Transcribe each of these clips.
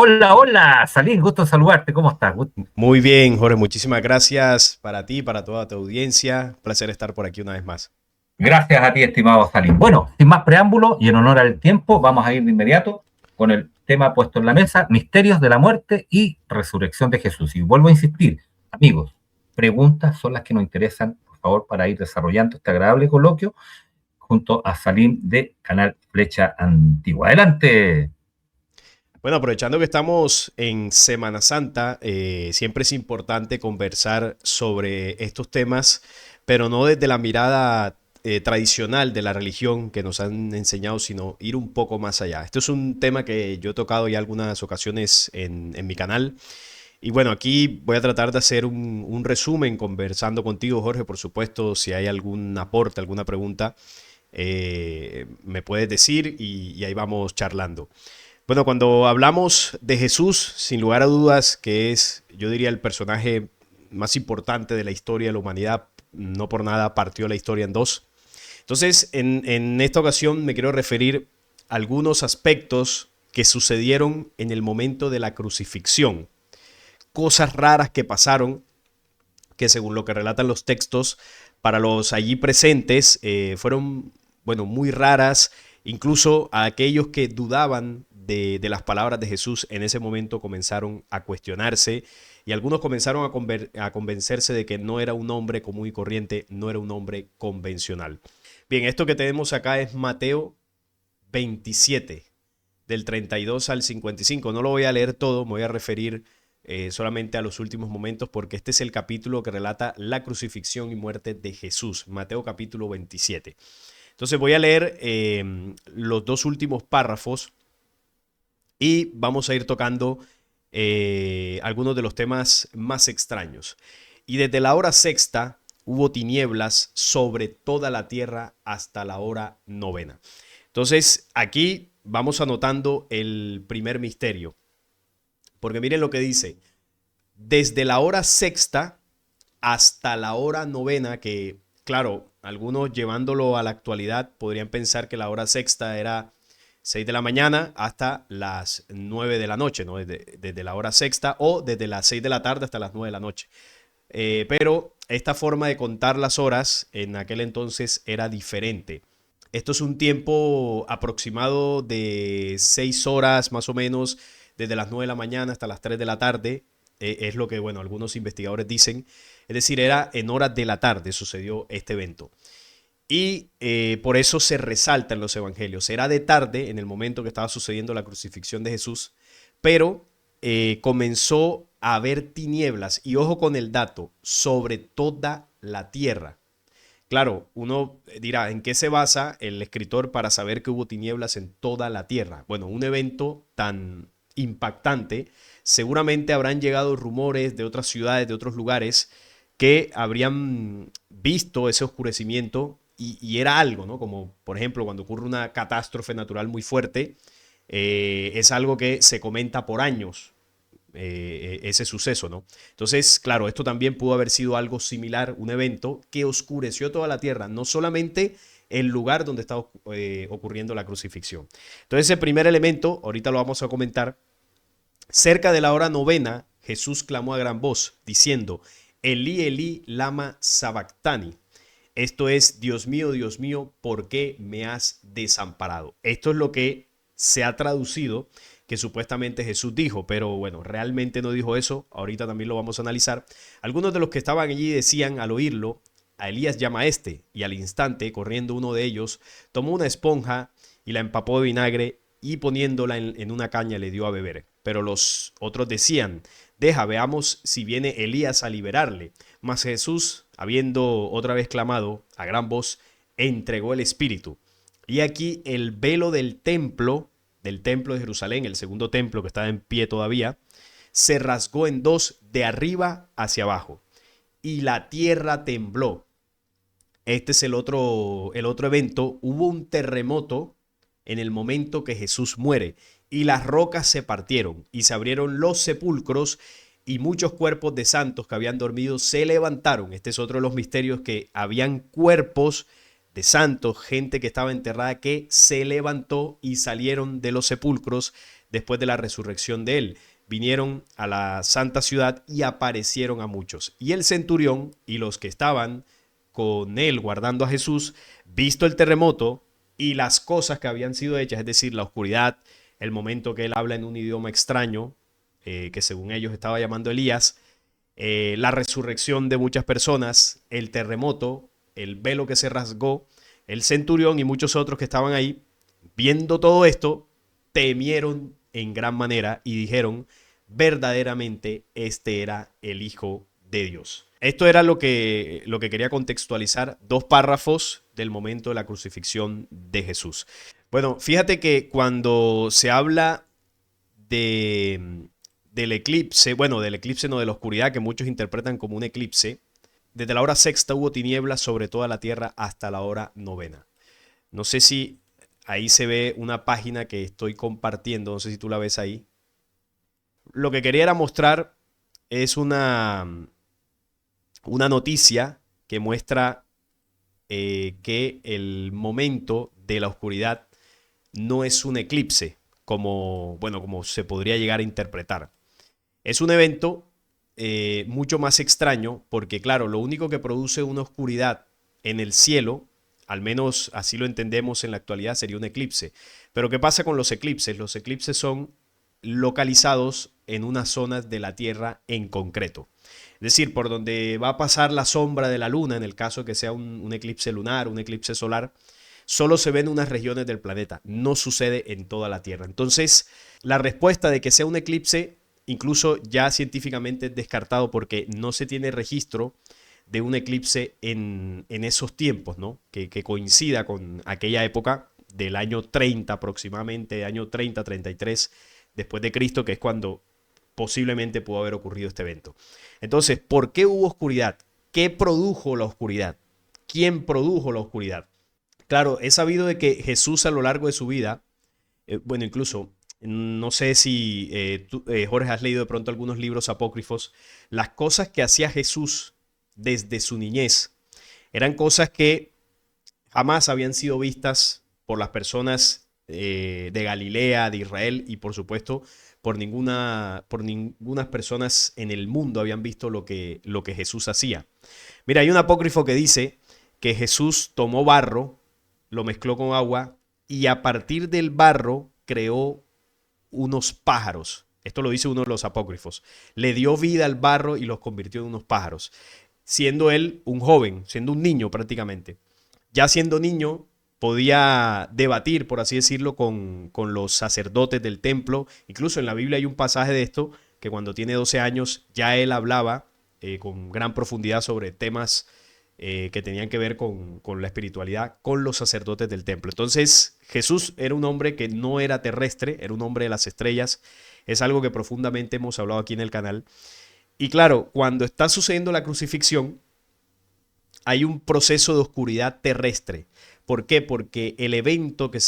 Hola, hola, Salín, gusto saludarte, ¿cómo estás? Muy bien, Jorge, muchísimas gracias para ti, para toda tu audiencia. Un placer estar por aquí una vez más. Gracias a ti, estimado Salín. Bueno, sin más preámbulo y en honor al tiempo, vamos a ir de inmediato con el tema puesto en la mesa, misterios de la muerte y resurrección de Jesús. Y vuelvo a insistir, amigos, preguntas son las que nos interesan, por favor, para ir desarrollando este agradable coloquio junto a Salín de Canal Flecha Antigua. Adelante. Bueno, aprovechando que estamos en Semana Santa, siempre es importante conversar sobre estos temas, pero no desde la mirada tradicional de la religión que nos han enseñado, sino ir un poco más allá. Esto es un tema que yo he tocado ya algunas ocasiones en mi canal. Y bueno, aquí voy a tratar de hacer un resumen conversando contigo, Jorge, por supuesto, si hay algún aporte, alguna pregunta, me puedes decir y ahí vamos charlando. Bueno, cuando hablamos de Jesús, sin lugar a dudas, que es, yo diría, el personaje más importante de la historia de la humanidad, no por nada partió la historia en dos. Entonces, en esta ocasión me quiero referir a algunos aspectos que sucedieron en el momento de la crucifixión, cosas raras que pasaron, que según lo que relatan los textos, para los allí presentes fueron, bueno, muy raras. Incluso a aquellos que dudaban de las palabras de Jesús en ese momento comenzaron a cuestionarse y algunos comenzaron a convencerse de que no era un hombre común y corriente, no era un hombre convencional. Bien, esto que tenemos acá es Mateo 27, del 32 al 55. No lo voy a leer todo, me voy a referir solamente a los últimos momentos porque este es el capítulo que relata la crucifixión y muerte de Jesús, Mateo capítulo 27. Entonces voy a leer los dos últimos párrafos y vamos a ir tocando algunos de los temas más extraños. Y desde la hora sexta hubo tinieblas sobre toda la tierra hasta la hora novena. Entonces aquí vamos anotando el primer misterio, porque miren lo que dice, desde la hora sexta hasta la hora novena, que claro, algunos llevándolo a la actualidad podrían pensar que la hora sexta era 6 de la mañana hasta las 9 de la noche, ¿no? Desde la hora sexta o desde las 6 de la tarde hasta las 9 de la noche. Pero esta forma de contar las horas en aquel entonces era diferente. Esto es un tiempo aproximado de 6 horas más o menos, desde las 9 de la mañana hasta las 3 de la tarde. Es lo que, bueno, algunos investigadores dicen. Es decir, era en horas de la tarde sucedió este evento. Y por eso se resalta en los evangelios. Era de tarde en el momento que estaba sucediendo la crucifixión de Jesús, pero comenzó a haber tinieblas, y ojo con el dato, sobre toda la tierra. Claro, uno dirá, ¿en qué se basa el escritor para saber que hubo tinieblas en toda la tierra? Bueno, un evento tan impactante, seguramente habrán llegado rumores de otras ciudades, de otros lugares, que habrían visto ese oscurecimiento y era algo, ¿no? Como por ejemplo cuando ocurre una catástrofe natural muy fuerte, es algo que se comenta por años, ese suceso, ¿no? Entonces, claro, esto también pudo haber sido algo similar, un evento que oscureció toda la tierra, no solamente el lugar donde estaba ocurriendo la crucifixión. Entonces, el primer elemento, ahorita lo vamos a comentar, cerca de la hora novena, Jesús clamó a gran voz, diciendo, Elí, Elí, lama sabactani. Esto es, Dios mío, ¿por qué me has desamparado? Esto es lo que se ha traducido que supuestamente Jesús dijo, pero bueno, realmente no dijo eso, ahorita también lo vamos a analizar. Algunos de los que estaban allí decían al oírlo, a Elías llama a este, y al instante, corriendo uno de ellos, tomó una esponja y la empapó de vinagre y poniéndola en una caña le dio a beber. Pero los otros decían, deja, veamos si viene Elías a liberarle. Mas Jesús, habiendo otra vez clamado a gran voz, entregó el espíritu. Y aquí el velo del templo de Jerusalén, el segundo templo que estaba en pie todavía, se rasgó en dos de arriba hacia abajo. Y la tierra tembló. Este es el otro evento. Hubo un terremoto en el momento que Jesús muere y las rocas se partieron y se abrieron los sepulcros y muchos cuerpos de santos que habían dormido se levantaron. Este es otro de los misterios, que habían cuerpos de santos, gente que estaba enterrada, que se levantó y salieron de los sepulcros después de la resurrección de él. Vinieron a la santa ciudad y aparecieron a muchos. Y el centurión y los que estaban con él guardando a Jesús, visto el terremoto y las cosas que habían sido hechas, es decir, la oscuridad, el momento que él habla en un idioma extraño, que según ellos estaba llamando Elías, la resurrección de muchas personas, el terremoto, el velo que se rasgó, el centurión y muchos otros que estaban ahí, viendo todo esto, temieron en gran manera y dijeron, verdaderamente este era el Hijo de Dios. Esto era lo que quería contextualizar, 2 párrafos del momento de la crucifixión de Jesús. Bueno, fíjate que cuando se habla del eclipse, bueno, del eclipse no, de la oscuridad que muchos interpretan como un eclipse, desde la hora sexta hubo tinieblas sobre toda la tierra hasta la hora novena. No sé si ahí se ve una página que estoy compartiendo, no sé si tú la ves ahí. Lo que quería era mostrar es una noticia que muestra que el momento de la oscuridad no es un eclipse, como se podría llegar a interpretar. Es un evento mucho más extraño porque, claro, lo único que produce una oscuridad en el cielo, al menos así lo entendemos en la actualidad, sería un eclipse. Pero ¿qué pasa con los eclipses? Los eclipses son localizados en unas zonas de la Tierra en concreto. Es decir, por donde va a pasar la sombra de la luna, en el caso que sea un eclipse lunar, un eclipse solar, solo se ve en unas regiones del planeta, no sucede en toda la Tierra. Entonces, la respuesta de que sea un eclipse, incluso ya científicamente es descartado porque no se tiene registro de un eclipse en esos tiempos, ¿no? Que coincida con aquella época del año 30 aproximadamente, año 30, 33 después de Cristo, que es cuando posiblemente pudo haber ocurrido este evento. Entonces, ¿por qué hubo oscuridad? ¿Qué produjo la oscuridad? ¿Quién produjo la oscuridad? Claro, es sabido de que Jesús a lo largo de su vida, incluso, no sé si tú, Jorge, has leído de pronto algunos libros apócrifos, las cosas que hacía Jesús desde su niñez eran cosas que jamás habían sido vistas por las personas de Galilea, de Israel y por supuesto por ninguna personas en el mundo habían visto lo que Jesús hacía. Mira, hay un apócrifo que dice que Jesús tomó barro, lo mezcló con agua y a partir del barro creó unos pájaros. Esto lo dice uno de los apócrifos. Le dio vida al barro y los convirtió en unos pájaros, siendo él un joven, siendo un niño prácticamente. Ya siendo niño podía debatir, por así decirlo, con los sacerdotes del templo. Incluso en la Biblia hay un pasaje de esto que cuando tiene 12 años ya él hablaba con gran profundidad sobre temas que tenían que ver con la espiritualidad con los sacerdotes del templo. Entonces Jesús era un hombre que no era terrestre, era un hombre de las estrellas. Es algo que profundamente hemos hablado aquí en el canal. Y claro, cuando está sucediendo la crucifixión, hay un proceso de oscuridad terrestre. ¿Por qué? Porque el evento que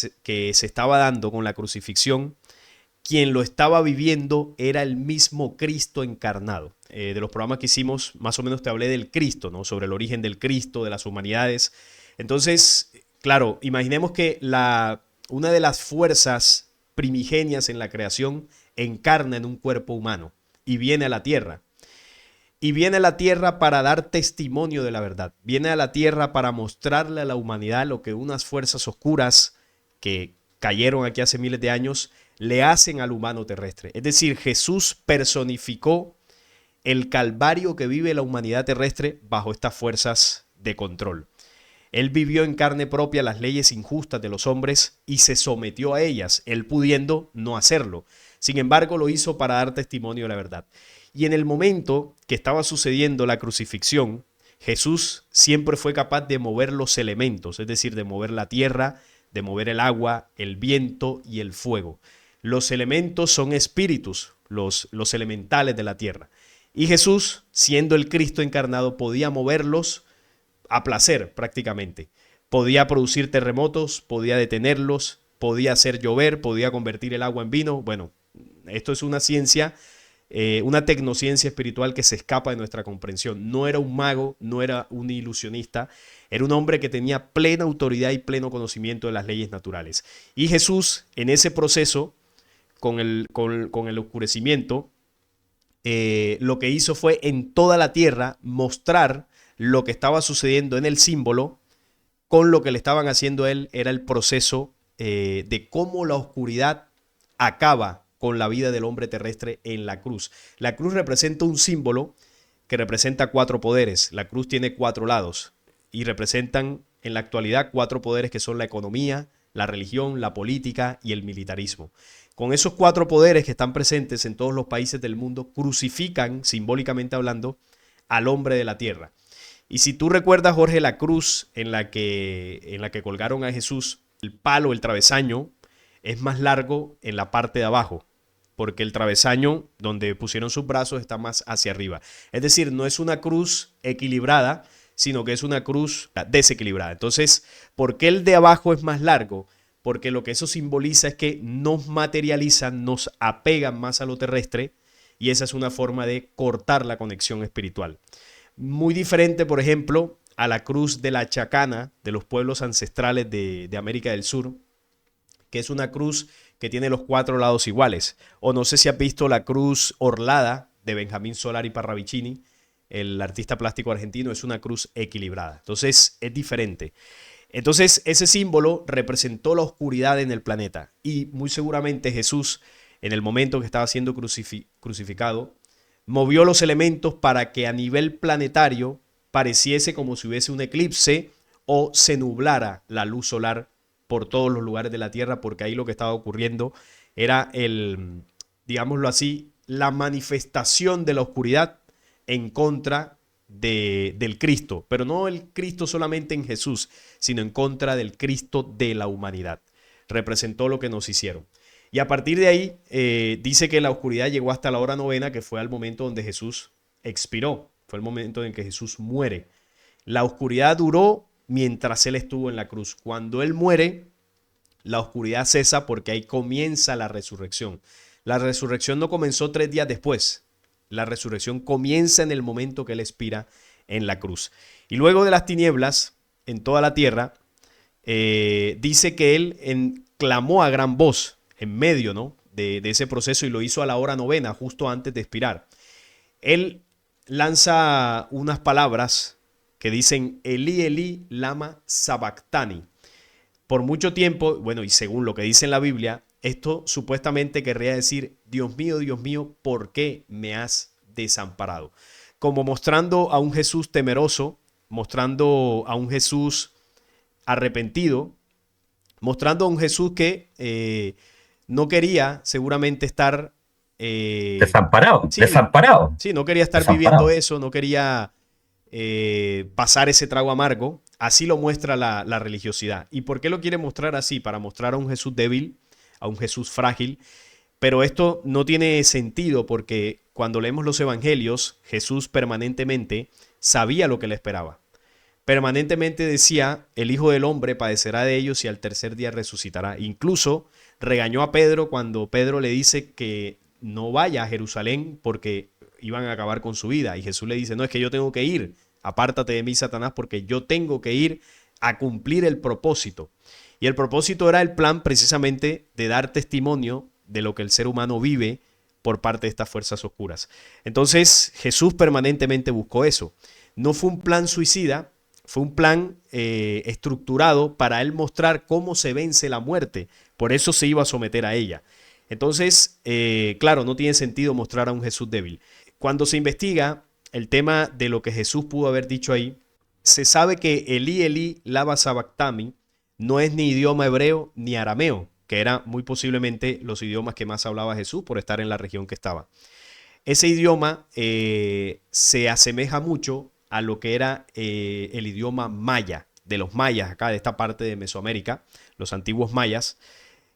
se estaba dando con la crucifixión, quien lo estaba viviendo era el mismo Cristo encarnado. De los programas que hicimos, más o menos te hablé del Cristo, ¿no? Sobre el origen del Cristo, de las humanidades. Entonces, claro, imaginemos que una de las fuerzas primigenias en la creación encarna en un cuerpo humano y viene a la tierra. Y viene a la tierra para dar testimonio de la verdad. Viene a la tierra para mostrarle a la humanidad lo que unas fuerzas oscuras que cayeron aquí hace miles de años le hacen al humano terrestre. Es decir, Jesús personificó el calvario que vive la humanidad terrestre bajo estas fuerzas de control. Él vivió en carne propia las leyes injustas de los hombres y se sometió a ellas, él pudiendo no hacerlo. Sin embargo, lo hizo para dar testimonio de la verdad. Y en el momento que estaba sucediendo la crucifixión, Jesús siempre fue capaz de mover los elementos, es decir, de mover la tierra, de mover el agua, el viento y el fuego. Los elementos son espíritus, los elementales de la tierra. Y Jesús, siendo el Cristo encarnado, podía moverlos a placer prácticamente. Podía producir terremotos, podía detenerlos, podía hacer llover, podía convertir el agua en vino. Bueno, esto es una ciencia, una tecnociencia espiritual que se escapa de nuestra comprensión. No era un mago, no era un ilusionista, era un hombre que tenía plena autoridad y pleno conocimiento de las leyes naturales. Y Jesús, en ese proceso, con el oscurecimiento, lo que hizo fue en toda la tierra mostrar lo que estaba sucediendo en el símbolo con lo que le estaban haciendo a él. Era el proceso de cómo la oscuridad acaba con la vida del hombre terrestre en la cruz. La cruz representa un símbolo que representa 4 poderes. La cruz tiene 4 lados y representan en la actualidad 4 poderes que son la economía, la religión, la política y el militarismo. Con esos 4 poderes que están presentes en todos los países del mundo, crucifican, simbólicamente hablando, al hombre de la tierra. Y si tú recuerdas, Jorge, la cruz en la que colgaron a Jesús, el palo, el travesaño, es más largo en la parte de abajo, porque el travesaño donde pusieron sus brazos está más hacia arriba. Es decir, no es una cruz equilibrada, sino que es una cruz desequilibrada. Entonces, ¿por qué el de abajo es más largo? Porque lo que eso simboliza es que nos materializan, nos apegan más a lo terrestre, y esa es una forma de cortar la conexión espiritual. Muy diferente, por ejemplo, a la cruz de la chacana de los pueblos ancestrales de América del Sur, que es una cruz que tiene los 4 lados iguales. O no sé si has visto la cruz orlada de Benjamín Solari Parravicini, el artista plástico argentino. Es una cruz equilibrada. Entonces es diferente. Entonces ese símbolo representó la oscuridad en el planeta, y muy seguramente Jesús, en el momento que estaba siendo crucificado, movió los elementos para que a nivel planetario pareciese como si hubiese un eclipse o se nublara la luz solar por todos los lugares de la Tierra, porque ahí lo que estaba ocurriendo era digámoslo así, la manifestación de la oscuridad en contra del Cristo, pero no el Cristo solamente en Jesús, sino en contra del Cristo de la humanidad. Representó lo que nos hicieron. Y a partir de ahí dice que la oscuridad llegó hasta la hora novena, que fue al momento donde Jesús expiró, fue el momento en que Jesús muere. La oscuridad duró mientras él estuvo en la cruz. Cuando él muere, la oscuridad cesa, porque ahí comienza la resurrección. La resurrección no comenzó 3 días después. La resurrección comienza en el momento que él expira en la cruz. Y luego de las tinieblas en toda la tierra, dice que él clamó a gran voz en medio, ¿no?, de ese proceso, y lo hizo a la hora novena, justo antes de expirar. Él lanza unas palabras que dicen: Elí, Elí, lama sabactani. Por mucho tiempo, bueno, y según lo que dice en la Biblia, esto supuestamente querría decir: Dios mío, ¿por qué me has desamparado? Como mostrando a un Jesús temeroso, mostrando a un Jesús arrepentido, mostrando a un Jesús que no quería seguramente estar Desamparado, sí, desamparado, sí, no quería estar viviendo desamparado. eso, no quería pasar ese trago amargo. Así lo muestra la religiosidad. ¿Y por qué lo quiere mostrar así? Para mostrar a un Jesús débil, a un Jesús frágil. Pero esto no tiene sentido, porque cuando leemos los evangelios, Jesús permanentemente sabía lo que le esperaba. Permanentemente decía: el Hijo del Hombre padecerá de ellos y al tercer día resucitará. Incluso regañó a Pedro cuando Pedro le dice que no vaya a Jerusalén porque iban a acabar con su vida. Y Jesús le dice: no, es que yo tengo que ir. Apártate de mí, Satanás, porque yo tengo que ir a cumplir el propósito. Y el propósito era el plan precisamente de dar testimonio de lo que el ser humano vive por parte de estas fuerzas oscuras. Entonces Jesús permanentemente buscó eso. No fue un plan suicida, fue un plan estructurado para él mostrar cómo se vence la muerte. Por eso se iba a someter a ella. Entonces, claro, no tiene sentido mostrar a un Jesús débil. Cuando se investiga el tema de lo que Jesús pudo haber dicho ahí, se sabe que Elí, Elí, lama sabactani no es ni idioma hebreo ni arameo, que era muy posiblemente los idiomas que más hablaba Jesús por estar en la región que estaba. Ese idioma se asemeja mucho a lo que era el idioma maya, de los mayas acá, de esta parte de Mesoamérica, los antiguos mayas,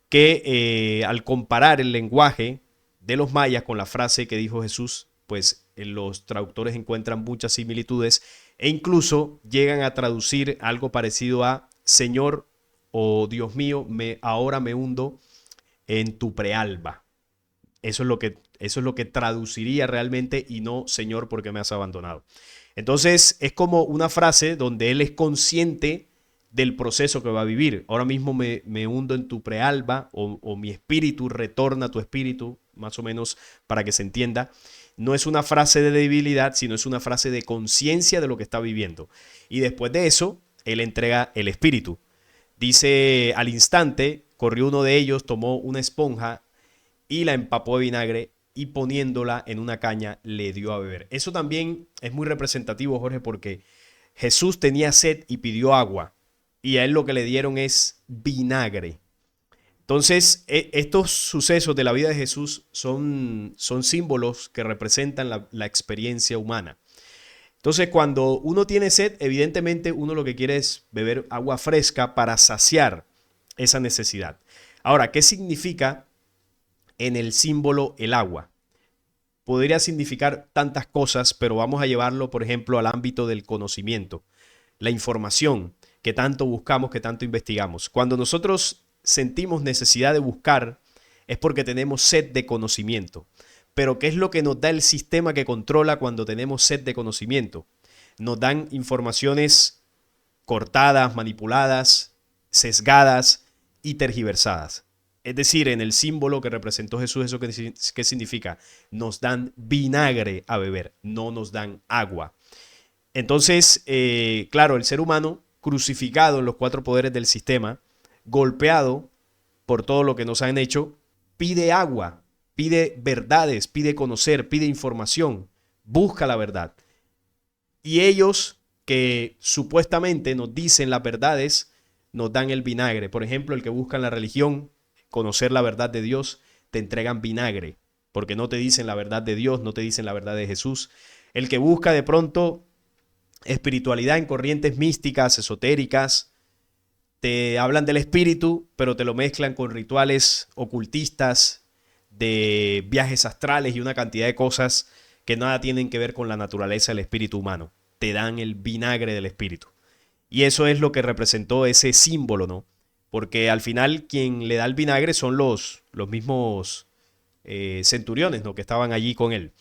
que al comparar el lenguaje de los mayas con la frase que dijo Jesús, pues los traductores encuentran muchas similitudes, e incluso llegan a traducir algo parecido a: Señor, o Dios mío, ahora me hundo en tu prealba. Eso es lo que traduciría realmente, y no: Señor, ¿por qué me has abandonado? Entonces es como una frase donde él es consciente del proceso que va a vivir. Ahora mismo me hundo en tu prealba o mi espíritu retorna a tu espíritu, más o menos para que se entienda. No es una frase de debilidad, sino es una frase de conciencia de lo que está viviendo. Y después de eso, él entrega el espíritu. Dice, al instante, corrió uno de ellos, tomó una esponja y la empapó de vinagre y poniéndola en una caña le dio a beber. Eso también es muy representativo, Jorge, porque Jesús tenía sed y pidió agua y a él lo que le dieron es vinagre. Entonces, estos sucesos de la vida de Jesús son símbolos que representan la experiencia humana. Entonces, cuando uno tiene sed, evidentemente uno lo que quiere es beber agua fresca para saciar esa necesidad. Ahora, ¿qué significa en el símbolo el agua? Podría significar tantas cosas, pero vamos a llevarlo, por ejemplo, al ámbito del conocimiento, la información que tanto buscamos, que tanto investigamos. Cuando nosotros sentimos necesidad de buscar, es porque tenemos sed de conocimiento. Pero ¿qué es lo que nos da el sistema que controla cuando tenemos sed de conocimiento? Nos dan informaciones cortadas, manipuladas, sesgadas y tergiversadas. Es decir, en el símbolo que representó Jesús, ¿eso qué significa? Nos dan vinagre a beber, no nos dan agua. Entonces, claro, el ser humano crucificado en los cuatro poderes del sistema, golpeado por todo lo que nos han hecho, pide agua, pide verdades, pide conocer, pide información, busca la verdad. Y ellos que supuestamente nos dicen las verdades, nos dan el vinagre. Por ejemplo, el que busca en la religión conocer la verdad de Dios, te entregan vinagre, porque no te dicen la verdad de Dios, no te dicen la verdad de Jesús. El que busca de pronto espiritualidad en corrientes místicas, esotéricas, te hablan del espíritu, pero te lo mezclan con rituales ocultistas, de viajes astrales y una cantidad de cosas que nada tienen que ver con la naturaleza del espíritu humano. Te dan el vinagre del espíritu. Y eso es lo que representó ese símbolo, ¿no? Porque al final quien le da el vinagre son los mismos centuriones, ¿no?, que estaban allí con él.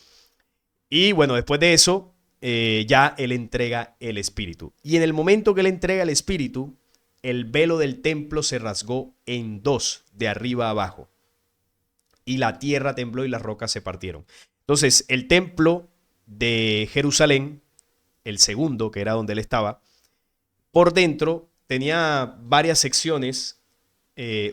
Y bueno, después de eso, ya él entrega el espíritu. Y en el momento que él entrega el espíritu, el velo del templo se rasgó en dos, de arriba a abajo. Y la tierra tembló y las rocas se partieron. Entonces, el templo de Jerusalén, el segundo, que era donde él estaba, por dentro tenía varias secciones.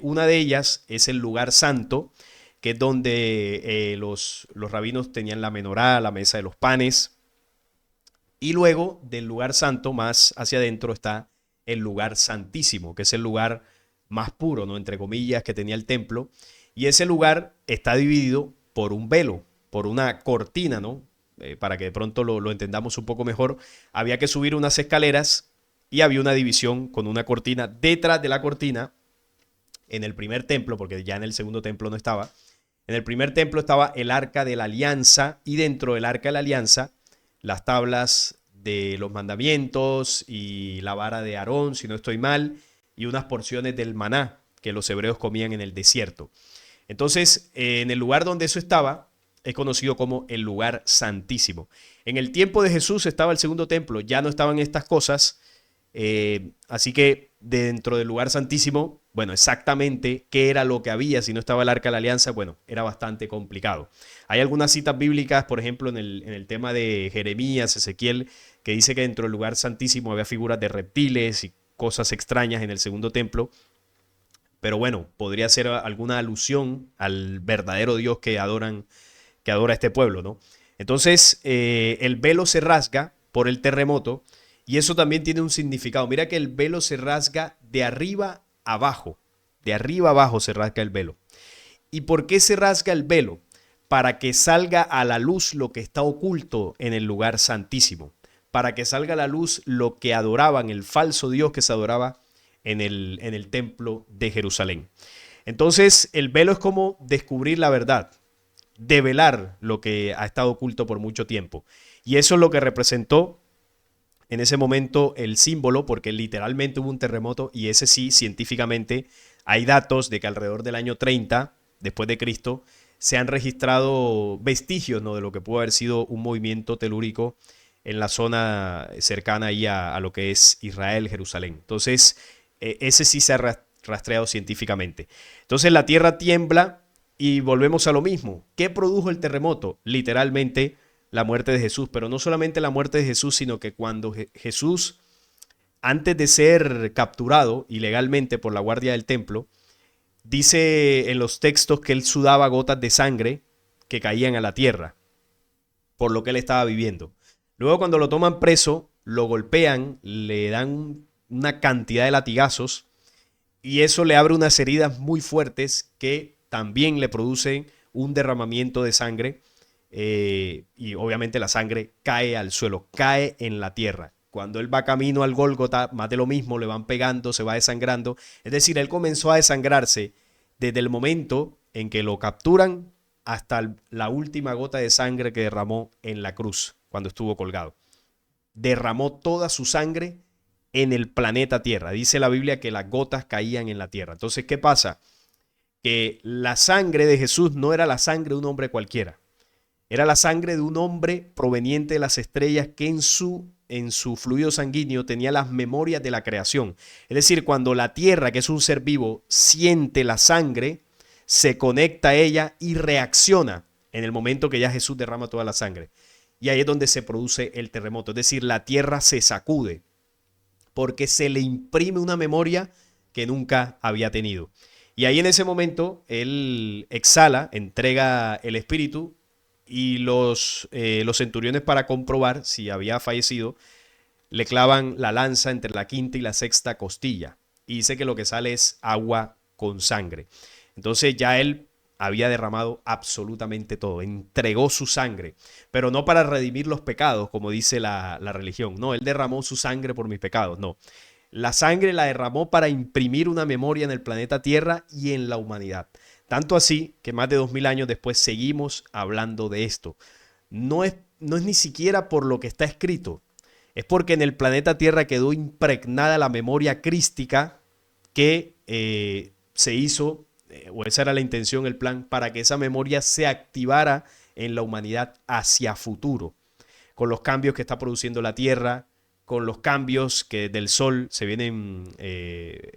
Una de ellas es el lugar santo, que es donde los rabinos tenían la menorá, la mesa de los panes. Y luego del lugar santo, más hacia adentro, está el lugar santísimo, que es el lugar más puro, ¿no?, entre comillas, que tenía el templo. Y ese lugar está dividido por un velo, por una cortina, ¿no? Para que de pronto lo entendamos un poco mejor, había que subir unas escaleras y había una división con una cortina. Detrás de la cortina, en el primer templo, porque ya en el segundo templo no estaba, en el primer templo estaba el arca de la alianza y dentro del arca de la alianza las tablas de los mandamientos y la vara de Aarón, si no estoy mal, y unas porciones del maná que los hebreos comían en el desierto. Entonces, en el lugar donde eso estaba, es conocido como el lugar santísimo. En el tiempo de Jesús estaba el segundo templo, ya no estaban estas cosas, así que dentro del lugar santísimo, bueno, exactamente qué era lo que había si no estaba el arca de la alianza, bueno, era bastante complicado. Hay algunas citas bíblicas, por ejemplo, en el tema de Jeremías, Ezequiel, que dice que dentro del lugar santísimo había figuras de reptiles y cosas extrañas en el segundo templo. Pero bueno, podría ser alguna alusión al verdadero Dios que adora este pueblo, ¿no? Entonces, el velo se rasga por el terremoto y eso también tiene un significado. Mira que el velo se rasga de arriba abajo. De arriba abajo se rasga el velo. ¿Y por qué se rasga el velo? Para que salga a la luz lo que está oculto en el lugar santísimo. Para que salga a la luz lo que adoraban, el falso Dios que se adoraba en el templo de Jerusalén. Entonces, el velo es como descubrir la verdad, develar lo que ha estado oculto por mucho tiempo. Y eso es lo que representó en ese momento el símbolo, porque literalmente hubo un terremoto y ese sí, científicamente, hay datos de que alrededor del año 30 después de Cristo se han registrado vestigios, ¿no?, de lo que pudo haber sido un movimiento telúrico en la zona cercana ahí a lo que es Israel, Jerusalén. Entonces, ese sí se ha rastreado científicamente. Entonces la Tierra tiembla y volvemos a lo mismo. ¿Qué produjo el terremoto? Literalmente la muerte de Jesús, pero no solamente la muerte de Jesús, sino que cuando Jesús, antes de ser capturado ilegalmente por la guardia del templo, dice en los textos que él sudaba gotas de sangre que caían a la tierra por lo que él estaba viviendo. Luego cuando lo toman preso, lo golpean, le dan una cantidad de latigazos y eso le abre unas heridas muy fuertes que también le producen un derramamiento de sangre y obviamente la sangre cae al suelo, cae en la tierra. Cuando él va camino al Gólgota, más de lo mismo, le van pegando, se va desangrando. Es decir, él comenzó a desangrarse desde el momento en que lo capturan hasta la última gota de sangre que derramó en la cruz cuando estuvo colgado. Derramó toda su sangre en el planeta Tierra. Dice la Biblia que las gotas caían en la tierra. Entonces, ¿qué pasa? Que la sangre de Jesús no era la sangre de un hombre cualquiera. Era la sangre de un hombre proveniente de las estrellas que en su fluido sanguíneo tenía las memorias de la creación. Es decir, cuando la tierra, que es un ser vivo, siente la sangre, se conecta a ella y reacciona en el momento que ya Jesús derrama toda la sangre. Y ahí es donde se produce el terremoto. Es decir, la tierra se sacude porque se le imprime una memoria que nunca había tenido. Y ahí en ese momento él exhala, entrega el espíritu y los centuriones, para comprobar si había fallecido, le clavan la lanza entre la quinta y la sexta costilla. Y dice que lo que sale es agua con sangre. Entonces ya él había derramado absolutamente todo, entregó su sangre, pero no para redimir los pecados, como dice la religión. No, él derramó su sangre por mis pecados, no. La sangre la derramó para imprimir una memoria en el planeta Tierra y en la humanidad. Tanto así que más de 2000 años después seguimos hablando de esto. No es ni siquiera por lo que está escrito, es porque en el planeta Tierra quedó impregnada la memoria crística que se hizo, o esa era la intención, el plan, para que esa memoria se activara en la humanidad hacia futuro, con los cambios que está produciendo la Tierra, con los cambios que del Sol se vienen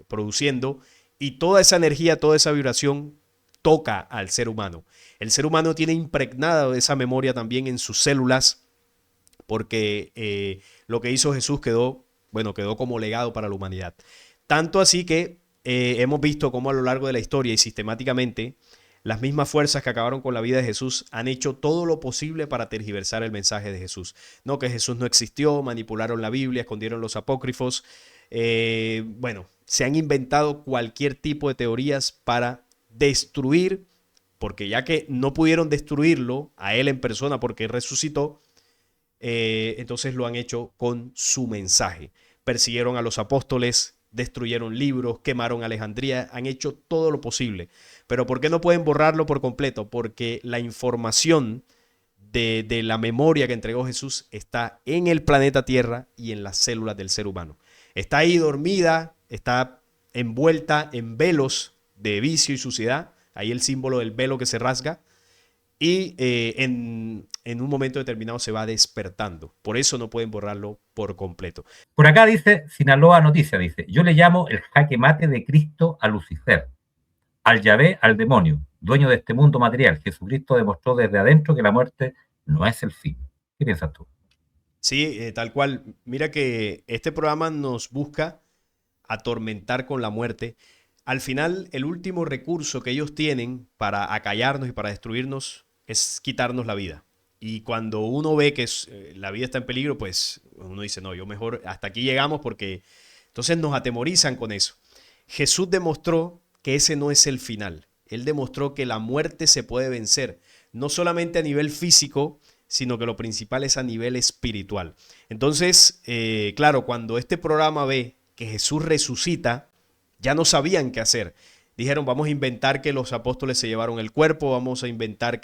produciendo, y toda esa energía, toda esa vibración toca al ser humano. El ser humano tiene impregnada esa memoria también en sus células, porque lo que hizo Jesús quedó como legado para la humanidad. Tanto así que hemos visto cómo a lo largo de la historia y sistemáticamente las mismas fuerzas que acabaron con la vida de Jesús han hecho todo lo posible para tergiversar el mensaje de Jesús. No, que Jesús no existió, manipularon la Biblia, escondieron los apócrifos. Se han inventado cualquier tipo de teorías para destruir, porque ya que no pudieron destruirlo a él en persona porque resucitó, entonces lo han hecho con su mensaje. Persiguieron a los apóstoles, destruyeron libros, quemaron Alejandría, han hecho todo lo posible. Pero ¿por qué no pueden borrarlo por completo? Porque la información de la memoria que entregó Jesús está en el planeta Tierra y en las células del ser humano. Está ahí dormida, está envuelta en velos de vicio y suciedad, ahí el símbolo del velo que se rasga, y en un momento determinado se va despertando. Por eso no pueden borrarlo por completo. Por acá dice, Sinaloa Noticia, dice, yo le llamo el jaque mate de Cristo a Lucifer, al Yahvé, al demonio, dueño de este mundo material. Jesucristo demostró desde adentro que la muerte no es el fin. ¿Qué piensas tú? Sí, tal cual. Mira que este programa nos busca atormentar con la muerte. Al final, el último recurso que ellos tienen para acallarnos y para destruirnos es quitarnos la vida. Y cuando uno ve que la vida está en peligro, pues uno dice, no, yo mejor hasta aquí llegamos, porque entonces nos atemorizan con eso. Jesús demostró que ese no es el final. Él demostró que la muerte se puede vencer, no solamente a nivel físico, sino que lo principal es a nivel espiritual. Entonces, claro, cuando este programa ve que Jesús resucita, ya no sabían qué hacer. Dijeron, vamos a inventar que los apóstoles se llevaron el cuerpo, vamos a inventar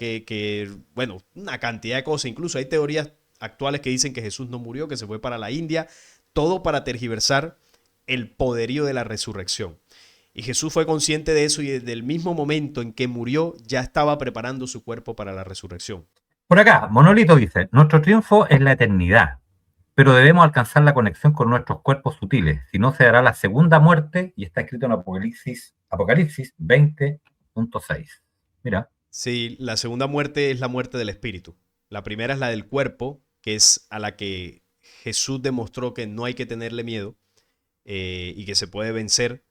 una cantidad de cosas. Incluso hay teorías actuales que dicen que Jesús no murió, que se fue para la India, todo para tergiversar el poderío de la resurrección. Y Jesús fue consciente de eso y desde el mismo momento en que murió ya estaba preparando su cuerpo para la resurrección. Por acá, Monolito dice, nuestro triunfo es la eternidad, pero debemos alcanzar la conexión con nuestros cuerpos sutiles, si no se dará la segunda muerte, y está escrito en Apocalipsis 20.6. Mira. Sí, la segunda muerte es la muerte del espíritu. La primera es la del cuerpo, que es a la que Jesús demostró que no hay que tenerle miedo y que se puede vencer.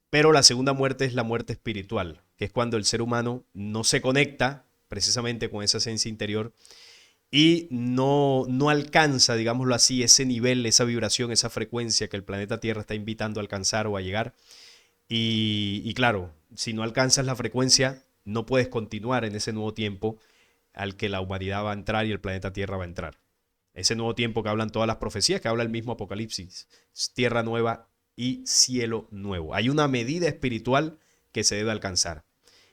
Pero la segunda muerte es la muerte espiritual, que es cuando el ser humano no se conecta precisamente con esa esencia interior y no alcanza, digámoslo así, ese nivel, esa vibración, esa frecuencia que el planeta Tierra está invitando a alcanzar o a llegar. Y claro, si no alcanzas la frecuencia, no puedes continuar en ese nuevo tiempo al que la humanidad va a entrar y el planeta Tierra va a entrar. Ese nuevo tiempo que hablan todas las profecías, que habla el mismo Apocalipsis, tierra nueva y cielo nuevo. Hay una medida espiritual que se debe alcanzar.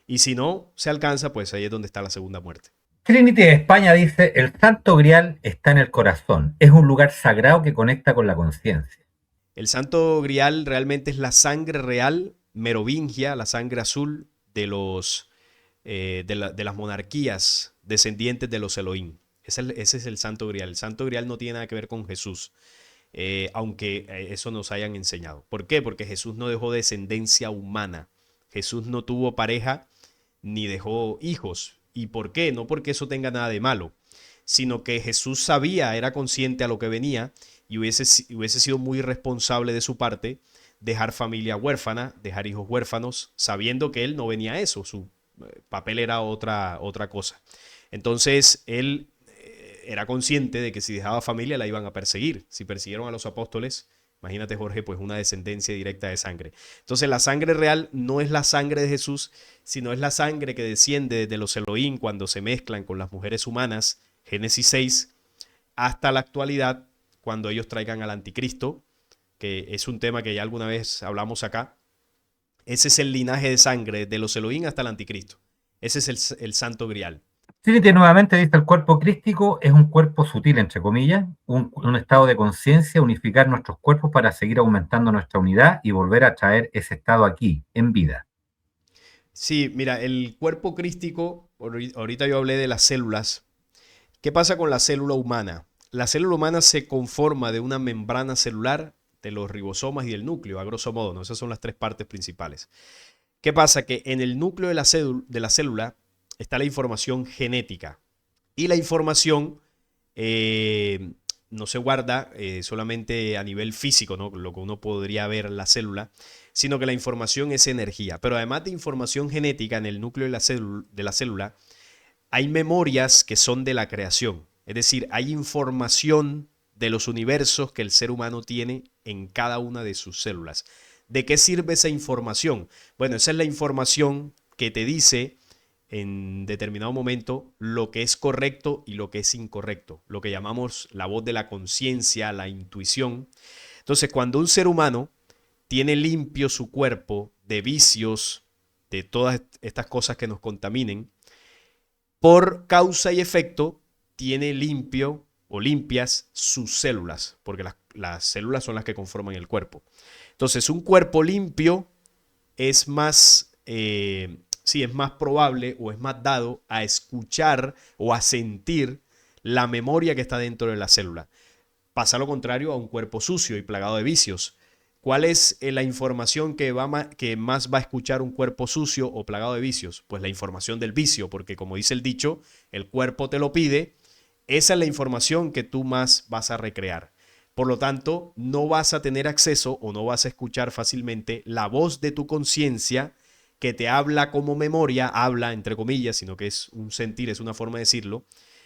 Y si no se alcanza, pues ahí es donde está la segunda muerte. Trinity de España dice, el Santo Grial está en el corazón, es un lugar sagrado que conecta con la conciencia. El Santo Grial realmente es la sangre real merovingia, la sangre azul de las monarquías descendientes de los Elohim. Ese es el Santo Grial. El Santo Grial no tiene nada que ver con Jesús, aunque eso nos hayan enseñado. ¿Por qué? Porque Jesús no dejó descendencia humana. Jesús no tuvo pareja ni dejó hijos. ¿Y por qué? No porque eso tenga nada de malo, sino que Jesús sabía, era consciente a lo que venía y hubiese sido muy responsable de su parte dejar familia huérfana, dejar hijos huérfanos, sabiendo que él no venía a eso, su papel era otra cosa. Entonces él era consciente de que si dejaba familia la iban a perseguir. Si persiguieron a los apóstoles, imagínate Jorge, pues una descendencia directa de sangre. Entonces la sangre real no es la sangre de Jesús, sino es la sangre que desciende de los Elohim cuando se mezclan con las mujeres humanas, Génesis 6, hasta la actualidad, cuando ellos traigan al anticristo, que es un tema que ya alguna vez hablamos acá. Ese es el linaje de sangre de los Elohim hasta el anticristo. Ese es el santo grial. Trinity nuevamente dice, el cuerpo crístico es un cuerpo sutil, entre comillas, un estado de conciencia, unificar nuestros cuerpos para seguir aumentando nuestra unidad y volver a traer ese estado aquí, en vida. Sí, mira, el cuerpo crístico, ahorita yo hablé de las células. ¿Qué pasa con la célula humana? La célula humana se conforma de una membrana celular, de los ribosomas y del núcleo, a grosso modo, ¿no? Esas son las tres partes principales. ¿Qué pasa? Que en el núcleo de la célula está la información genética y la información no se guarda solamente a nivel físico, ¿no? Lo que uno podría ver en la célula, sino que la información es energía. Pero además de información genética en el núcleo de la célula, hay memorias que son de la creación. Es decir, hay información de los universos que el ser humano tiene en cada una de sus células. ¿De qué sirve esa información? Bueno, esa es la información que te dice en determinado momento lo que es correcto y lo que es incorrecto, lo que llamamos la voz de la conciencia, la intuición. Entonces, cuando un ser humano tiene limpio su cuerpo de vicios, de todas estas cosas que nos contaminen, por causa y efecto, tiene limpio o limpias sus células, porque las células son las que conforman el cuerpo. Entonces, un cuerpo limpio es más, es más probable o es más dado a escuchar o a sentir la memoria que está dentro de la célula. Pasa lo contrario a un cuerpo sucio y plagado de vicios. ¿Cuál es la información que más va a escuchar un cuerpo sucio o plagado de vicios? Pues la información del vicio, porque como dice el dicho, el cuerpo te lo pide. Esa es la información que tú más vas a recrear. Por lo tanto, no vas a tener acceso o no vas a escuchar fácilmente la voz de tu conciencia que te habla como memoria, habla entre comillas, sino que es un sentir, es una forma de decirlo,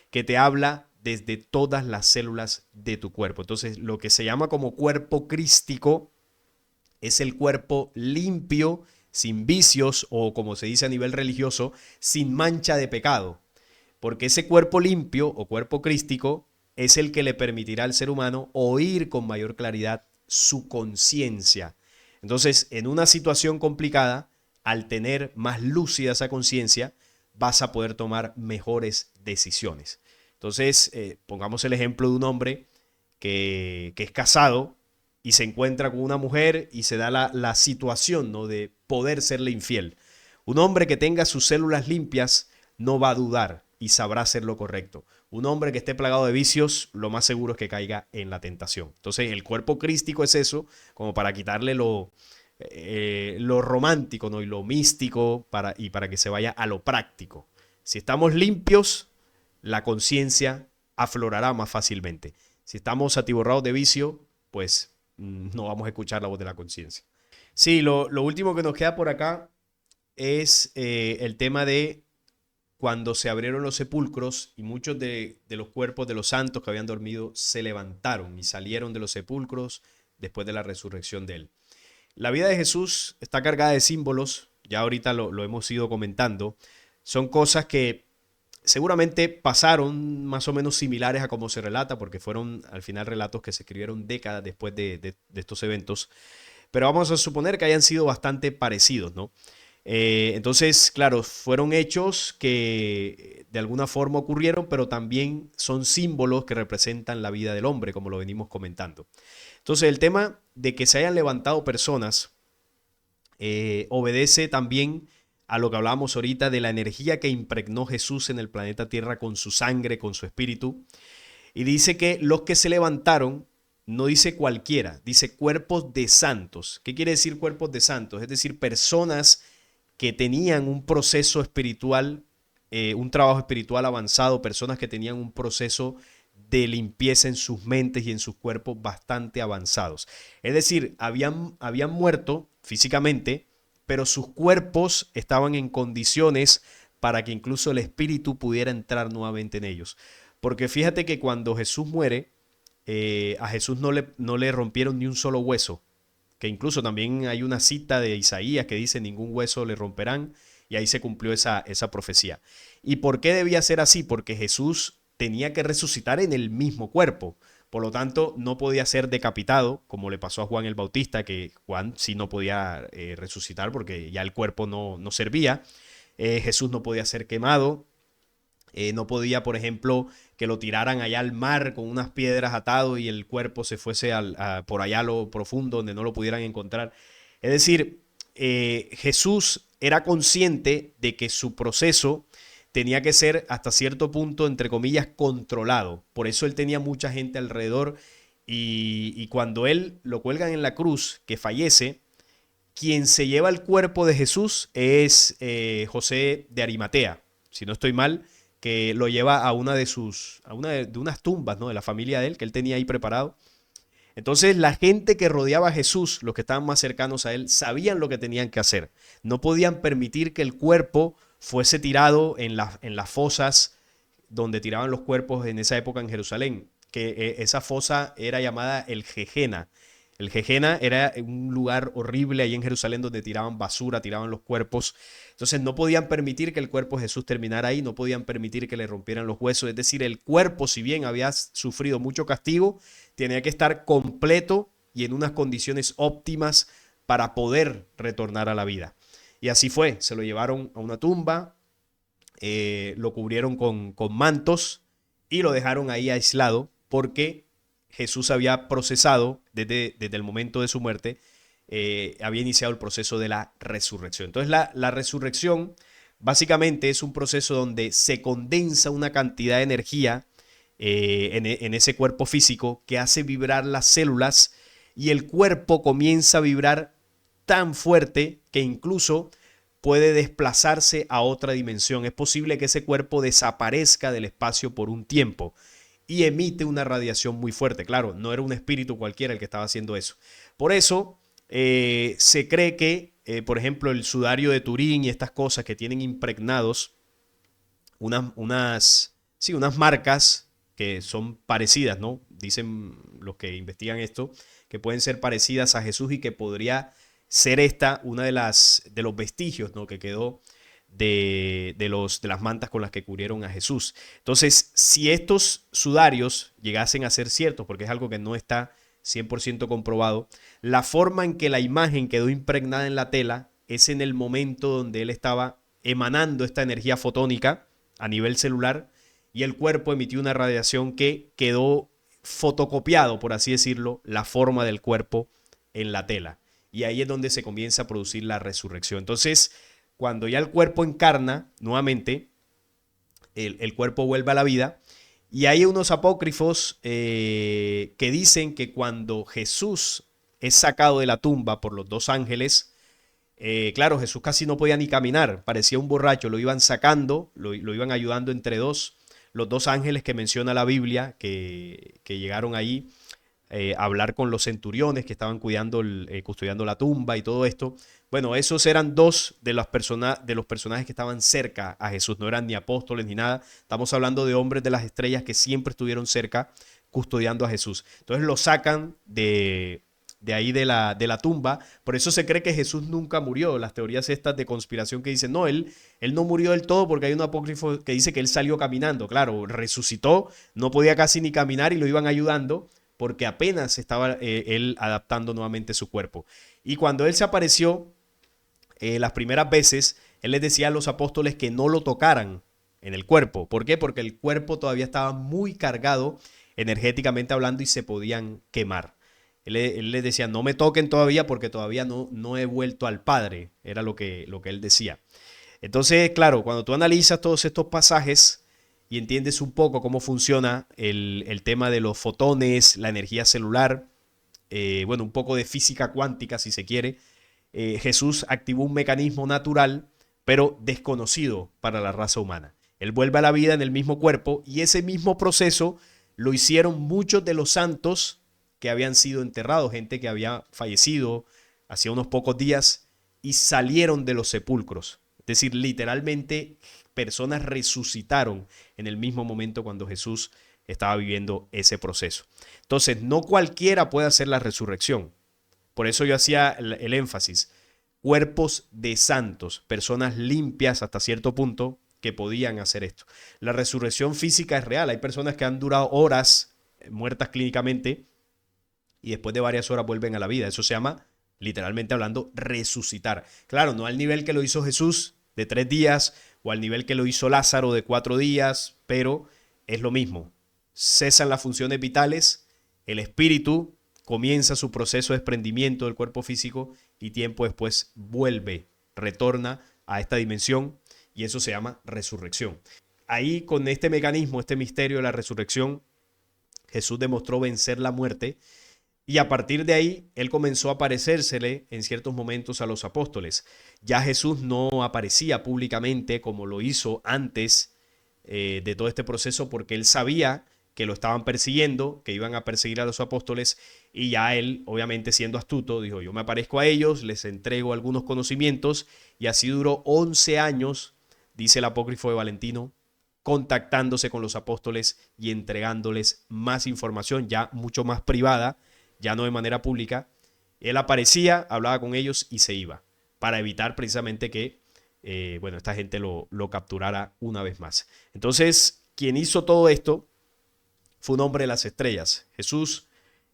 que te habla desde todas las células de tu cuerpo. Entonces, lo que se llama como cuerpo crístico es el cuerpo limpio, sin vicios o como se dice a nivel religioso, sin mancha de pecado. Porque ese cuerpo limpio o cuerpo crístico es el que le permitirá al ser humano oír con mayor claridad su conciencia. Entonces, en una situación complicada, al tener más lúcida esa conciencia, vas a poder tomar mejores decisiones. Entonces, pongamos el ejemplo de un hombre que es casado y se encuentra con una mujer y se da la situación, ¿no?, de poder serle infiel. Un hombre que tenga sus células limpias no va a dudar, y sabrá hacer lo correcto. Un hombre que esté plagado de vicios, lo más seguro es que caiga en la tentación. Entonces, el cuerpo crístico es eso, como para quitarle lo romántico, ¿no? Y lo místico para que se vaya a lo práctico. Si estamos limpios, la conciencia aflorará más fácilmente. Si estamos atiborrados de vicio, pues no vamos a escuchar la voz de la conciencia. Sí, lo último que nos queda por acá es el tema de cuando se abrieron los sepulcros y muchos de los cuerpos de los santos que habían dormido se levantaron y salieron de los sepulcros después de la resurrección de él. La vida de Jesús está cargada de símbolos, ya ahorita lo hemos ido comentando. Son cosas que seguramente pasaron más o menos similares a como se relata, porque fueron al final relatos que se escribieron décadas después de estos eventos. Pero vamos a suponer que hayan sido bastante parecidos, ¿no? Entonces, claro, fueron hechos que de alguna forma ocurrieron, pero también son símbolos que representan la vida del hombre, como lo venimos comentando. Entonces, el tema de que se hayan levantado personas obedece también a lo que hablábamos ahorita de la energía que impregnó Jesús en el planeta Tierra con su sangre, con su espíritu. Y dice que los que se levantaron, no dice cualquiera, dice cuerpos de santos. ¿Qué quiere decir cuerpos de santos? Es decir, personas que tenían un proceso espiritual, un trabajo espiritual avanzado, personas que tenían un proceso de limpieza en sus mentes y en sus cuerpos bastante avanzados. Es decir, habían muerto físicamente, pero sus cuerpos estaban en condiciones para que incluso el espíritu pudiera entrar nuevamente en ellos. Porque fíjate que cuando Jesús muere, a Jesús no le rompieron ni un solo hueso, que incluso también hay una cita de Isaías que dice ningún hueso le romperán, y ahí se cumplió esa profecía. ¿Y por qué debía ser así? Porque Jesús tenía que resucitar en el mismo cuerpo. Por lo tanto, no podía ser decapitado, como le pasó a Juan el Bautista, que Juan sí no podía resucitar porque ya el cuerpo no servía. Jesús no podía ser quemado. No podía, por ejemplo, que lo tiraran allá al mar con unas piedras atado y el cuerpo se fuese por allá a lo profundo donde no lo pudieran encontrar. Es decir, Jesús era consciente de que su proceso tenía que ser hasta cierto punto, entre comillas, controlado. Por eso él tenía mucha gente alrededor y cuando él lo cuelgan en la cruz, que fallece, quien se lleva el cuerpo de Jesús es José de Arimatea, si no estoy mal, que lo lleva a una de unas tumbas, ¿no? De la familia de él, que él tenía ahí preparado. Entonces la gente que rodeaba a Jesús, los que estaban más cercanos a él, sabían lo que tenían que hacer. No podían permitir que el cuerpo fuese tirado en las fosas donde tiraban los cuerpos en esa época en Jerusalén, que esa fosa era llamada el Gejena. El Gejena era un lugar horrible ahí en Jerusalén donde tiraban basura, tiraban los cuerpos. Entonces no podían permitir que el cuerpo de Jesús terminara ahí, no podían permitir que le rompieran los huesos. Es decir, el cuerpo, si bien había sufrido mucho castigo, tenía que estar completo y en unas condiciones óptimas para poder retornar a la vida. Y así fue, se lo llevaron a una tumba, lo cubrieron con mantos y lo dejaron ahí aislado porque Jesús había procesado desde el momento de su muerte, había iniciado el proceso de la resurrección. Entonces la resurrección básicamente es un proceso donde se condensa una cantidad de energía en ese cuerpo físico que hace vibrar las células y el cuerpo comienza a vibrar tan fuerte que incluso puede desplazarse a otra dimensión. Es posible que ese cuerpo desaparezca del espacio por un tiempo y emite una radiación muy fuerte. Claro, no era un espíritu cualquiera el que estaba haciendo eso. Por eso se cree que, por ejemplo, el sudario de Turín y estas cosas que tienen impregnados unas marcas que son parecidas, ¿no? Dicen los que investigan esto, que pueden ser parecidas a Jesús y que podría ser esta una de los vestigios, ¿no? Que quedó de las mantas con las que cubrieron a Jesús. Entonces, si estos sudarios llegasen a ser ciertos, porque es algo que no está 100% comprobado, la forma en que la imagen quedó impregnada en la tela es en el momento donde él estaba emanando esta energía fotónica a nivel celular y el cuerpo emitió una radiación que quedó fotocopiado, por así decirlo, la forma del cuerpo en la tela. Y ahí es donde se comienza a producir la resurrección. Entonces, cuando ya el cuerpo encarna nuevamente, el cuerpo vuelve a la vida. Y hay unos apócrifos que dicen que cuando Jesús es sacado de la tumba por los dos ángeles, claro, Jesús casi no podía ni caminar, parecía un borracho, lo iban sacando, lo iban ayudando entre dos, los dos ángeles que menciona la Biblia, que llegaron ahí a hablar con los centuriones que estaban custodiando la tumba y todo esto. Bueno, esos eran dos de de los personajes que estaban cerca a Jesús, no eran ni apóstoles ni nada, estamos hablando de hombres de las estrellas que siempre estuvieron cerca custodiando a Jesús. Entonces lo sacan de ahí de la tumba. Por eso se cree que Jesús nunca murió. Las teorías estas de conspiración que dicen, no, él no murió del todo porque hay un apócrifo que dice que él salió caminando. Claro, resucitó, no podía casi ni caminar y lo iban ayudando porque apenas estaba él adaptando nuevamente su cuerpo. Y cuando él se apareció, las primeras veces, él les decía a los apóstoles que no lo tocaran en el cuerpo. ¿Por qué? Porque el cuerpo todavía estaba muy cargado energéticamente hablando y se podían quemar. Él les decía, no me toquen todavía porque todavía no he vuelto al Padre. Era lo que él decía. Entonces, claro, cuando tú analizas todos estos pasajes y entiendes un poco cómo funciona el tema de los fotones, la energía celular, bueno, un poco de física cuántica si se quiere, Jesús activó un mecanismo natural, pero desconocido para la raza humana. Él vuelve a la vida en el mismo cuerpo y ese mismo proceso lo hicieron muchos de los santos que habían sido enterrados, gente que había fallecido hacía unos pocos días y salieron de los sepulcros. Es decir, literalmente personas resucitaron en el mismo momento cuando Jesús estaba viviendo ese proceso. Entonces, no cualquiera puede hacer la resurrección. Por eso yo hacía el énfasis. Cuerpos de santos, personas limpias hasta cierto punto que podían hacer esto. La resurrección física es real. Hay personas que han durado horas muertas clínicamente y después de varias horas vuelven a la vida. Eso se llama, literalmente hablando, resucitar. Claro, no al nivel que lo hizo Jesús de 3 días o al nivel que lo hizo Lázaro de 4 días, pero es lo mismo. Cesan las funciones vitales, el espíritu comienza su proceso de desprendimiento del cuerpo físico y tiempo después vuelve, retorna a esta dimensión y eso se llama resurrección. Ahí con este mecanismo, este misterio de la resurrección, Jesús demostró vencer la muerte y a partir de ahí él comenzó a aparecérsele en ciertos momentos a los apóstoles. Ya Jesús no aparecía públicamente como lo hizo antes de todo este proceso porque él sabía que lo estaban persiguiendo, que iban a perseguir a los apóstoles y ya él, obviamente siendo astuto, dijo, yo me aparezco a ellos, les entrego algunos conocimientos y así duró 11 años, dice el apócrifo de Valentino, contactándose con los apóstoles y entregándoles más información, ya mucho más privada, ya no de manera pública. Él aparecía, hablaba con ellos y se iba, para evitar precisamente que bueno, esta gente lo capturara una vez más. Entonces, quien hizo todo esto fue un hombre de las estrellas. Jesús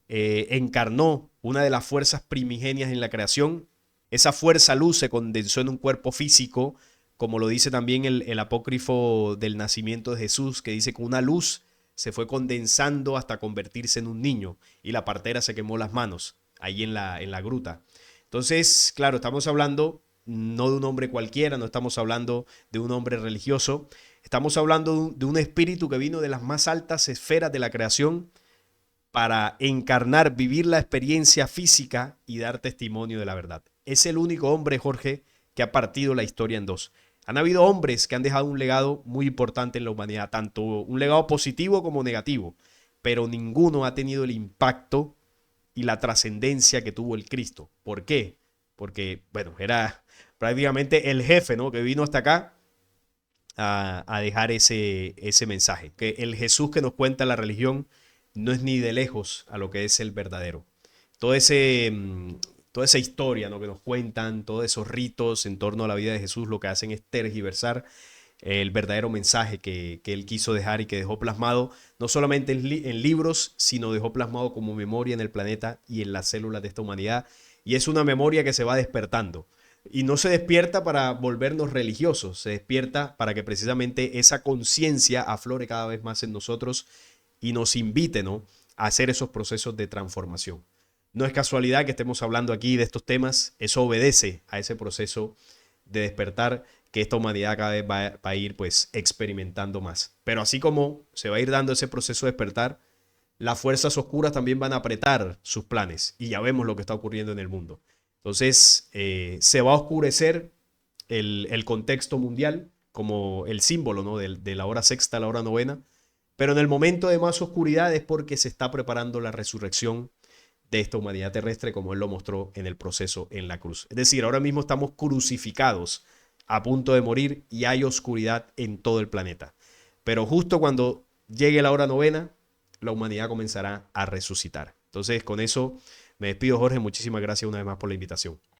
encarnó una de las fuerzas primigenias en la creación. Esa fuerza luz se condensó en un cuerpo físico, como lo dice también el apócrifo del nacimiento de Jesús, que dice que una luz se fue condensando hasta convertirse en un niño y la partera se quemó las manos ahí en la gruta. Entonces, claro, estamos hablando no de un hombre cualquiera, no estamos hablando de un hombre religioso, estamos hablando de un espíritu que vino de las más altas esferas de la creación para encarnar, vivir la experiencia física y dar testimonio de la verdad. Es el único hombre, Jorge, que ha partido la historia en dos. Han habido hombres que han dejado un legado muy importante en la humanidad, tanto un legado positivo como negativo, pero ninguno ha tenido el impacto y la trascendencia que tuvo el Cristo. ¿Por qué? Porque, bueno, era prácticamente el jefe, ¿no? Que vino hasta acá a dejar ese mensaje. Que el Jesús que nos cuenta la religión no es ni de lejos a lo que es el verdadero. Todo toda esa historia, ¿no?, que nos cuentan, todos esos ritos en torno a la vida de Jesús, lo que hacen es tergiversar el verdadero mensaje que él quiso dejar y que dejó plasmado, no solamente en libros, sino dejó plasmado como memoria en el planeta y en las células de esta humanidad. Y es una memoria que se va despertando. Y no se despierta para volvernos religiosos, se despierta para que precisamente esa conciencia aflore cada vez más en nosotros y nos invite, ¿no?, a hacer esos procesos de transformación. No es casualidad que estemos hablando aquí de estos temas, eso obedece a ese proceso de despertar que esta humanidad cada vez va a ir pues experimentando más. Pero así como se va a ir dando ese proceso de despertar, las fuerzas oscuras también van a apretar sus planes y ya vemos lo que está ocurriendo en el mundo. Entonces se va a oscurecer el contexto mundial como el símbolo, ¿no? de la hora sexta a la hora novena, pero en el momento de más oscuridad es porque se está preparando la resurrección de esta humanidad terrestre como él lo mostró en el proceso en la cruz. Es decir, ahora mismo estamos crucificados a punto de morir y hay oscuridad en todo el planeta. Pero justo cuando llegue la hora novena, la humanidad comenzará a resucitar. Entonces, con eso me despido, Jorge. Muchísimas gracias una vez más por la invitación.